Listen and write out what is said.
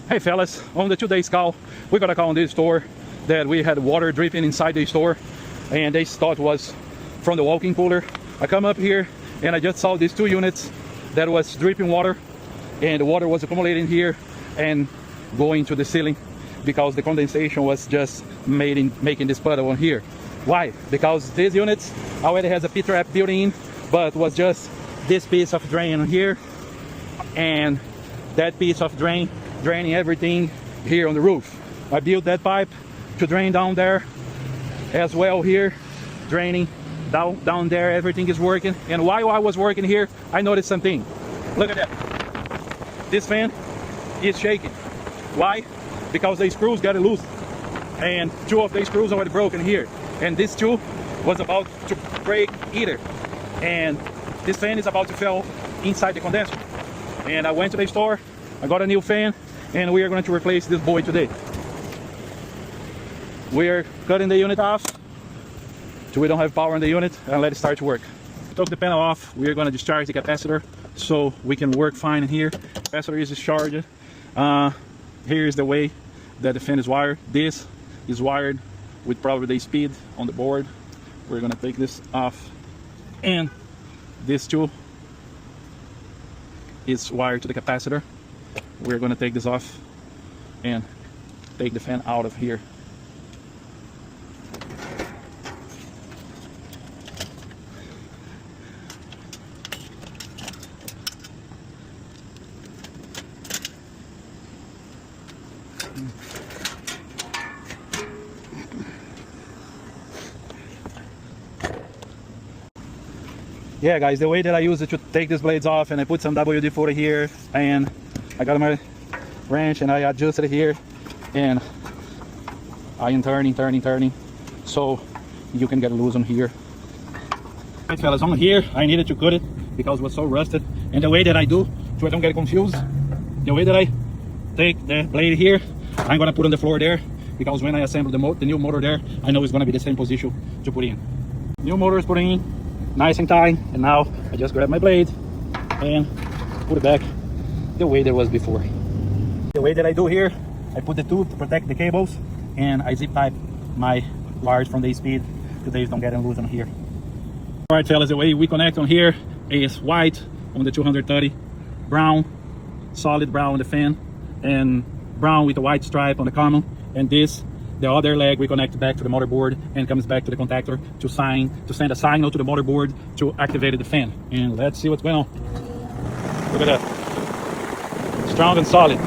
Hey fellas, on the today's call, we got a call on this store that we had water dripping inside the store, and they thought it was from the walk-in cooler. I come up here and I just saw these two units that was dripping water, and the water was accumulating here and going to the ceiling because the condensation was just making this puddle on here. Why? Because these units already has a P-trap built in, but was just this piece of drain on here and that piece of drain draining everything here on the roof. I built that pipe to drain down there as well here, draining down there. Everything is working, and while I was working here I noticed something. Look at that, this fan is shaking. Why? Because the screws got loose, and two of the screws already broken here, and this two was about to break either, and this fan is about to fall inside the condenser. And I went to the store, I got a new fan, and we are going to replace this boy today. We are cutting the unit off so we don't have power in the unit, and let it start to work. Took the panel off. We are going to discharge the capacitor so we can work fine in here. Capacitor is discharged. Here's the way that the fan is wired. This is wired with probably the speed on the board. We're going to take this off, and this too is wired to the capacitor. We're going to take this off and take the fan out of here. Yeah guys, the way that I use it to take these blades off, and I put some WD-40 here, and I got my wrench and I adjusted it here, and I am turning so you can get loose on here. Right fellas, on here I needed to cut it because it was so rusted, and the way that I do, so I don't get confused, the way that I take the blade here, I'm gonna put on the floor there, because when I assemble the new motor there, I know it's gonna be the same position to put in. New motor is put in, nice and tight, and now I just grab my blade and put it back the way there was before. The way that I do here, I put the tube to protect the cables, and I zip tie my wires from the speed so they don't get loose on here. All right fellas, the way we connect on here is white on the 230, brown, solid brown on the fan, and brown with a white stripe on the common, and this, the other leg, we connect back to the motherboard and comes back to the contactor to send a signal to the motherboard to activate the fan. And let's see what's going on. Look at that, strong and solid.